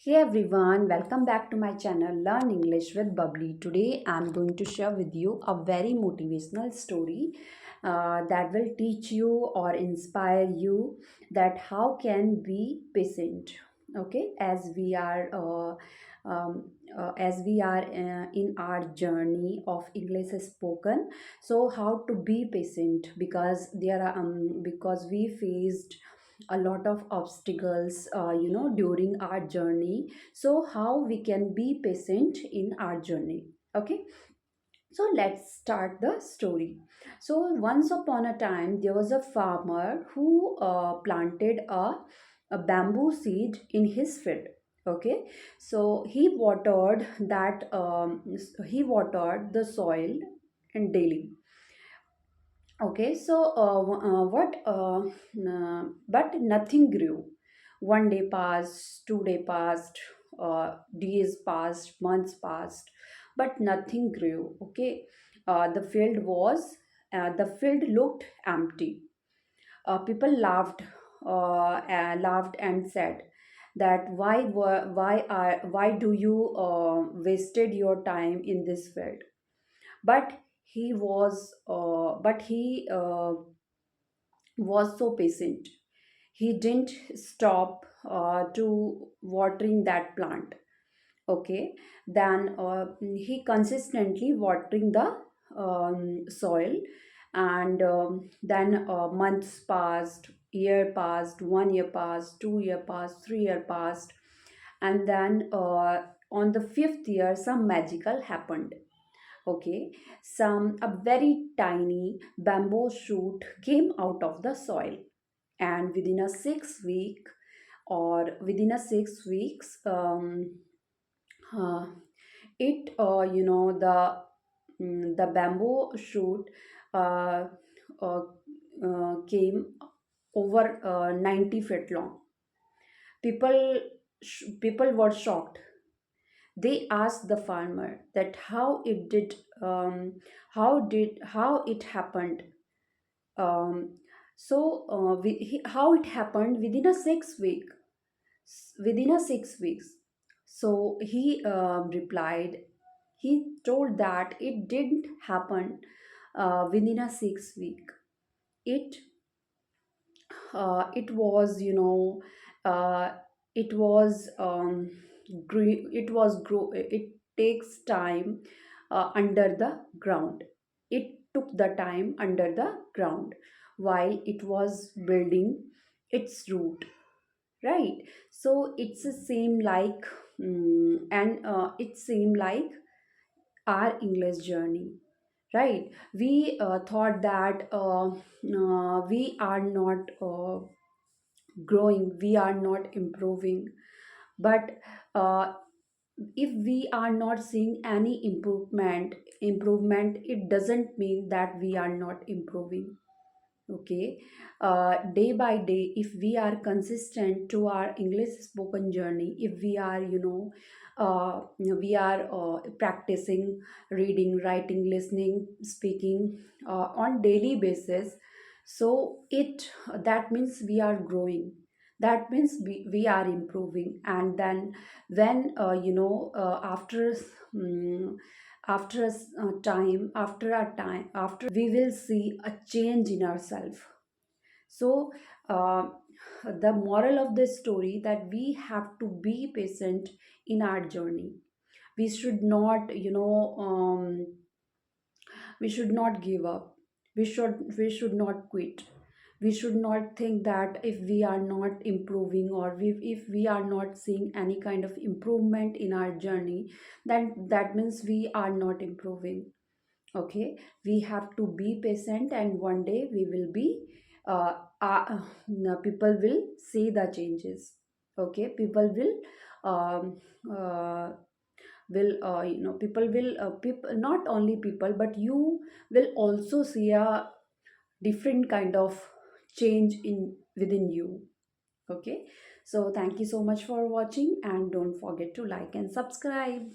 Hey everyone, welcome back to my channel Learn English with Bubbly. Today I'm going to share with you a very motivational story that will teach you or inspire you that how can be patient. Okay, as we are in our journey of English spoken, so how to be patient because because we faced a lot of obstacles during our journey, so how we can be patient in our journey. Okay, so let's start the story. So once upon a time there was a farmer who planted a bamboo seed in his field. Okay, so he watered the soil and daily. Okay, so but nothing grew. One day passed, 2 day passed, days passed, months passed, but nothing grew. Okay, the field looked empty. People laughed and said that why do you wasted your time in this field? But he was so patient. He didn't stop to watering that plant. Okay, then he consistently watering the soil, and then months passed, year passed, 1 year passed, 2 year passed, 3 year passed, and then on the fifth year some magical happened. Okay, some a very tiny bamboo shoot came out of the soil, and within a 6 weeks, uh, it the bamboo shoot uh, uh, came over 90 feet long. People were shocked. They asked the farmer that how it happened. How it happened within a 6 weeks. So he replied. He told that it didn't happen within a 6 week. It it was you know it was it was grow it takes time under the ground. It took the time under the ground while it was building its root, right? So it's the same like and it seemed like our English journey, right? We thought that we are not growing, we are not improving, but uh, if we are not seeing any improvement, it doesn't mean that we are not improving. Okay, day by day, if we are consistent to our English spoken journey, if we are we are practicing reading, writing, listening, speaking on daily basis, so it that means we are growing, that means we are improving. And then when after a time, after we will see a change in ourselves. So uh, the moral of this story that we have to be patient in our journey. We should not we should not give up. We should not quit. We should not think that if we are not improving, or if we are not seeing any kind of improvement in our journey, then that means we are not improving. Okay, we have to be patient, and one day we will be people will see the changes. Okay, people um, uh, people will people, not only people, but you will also see a different kind of change in within you. Okay, so thank you so much for watching, and don't forget to like and subscribe.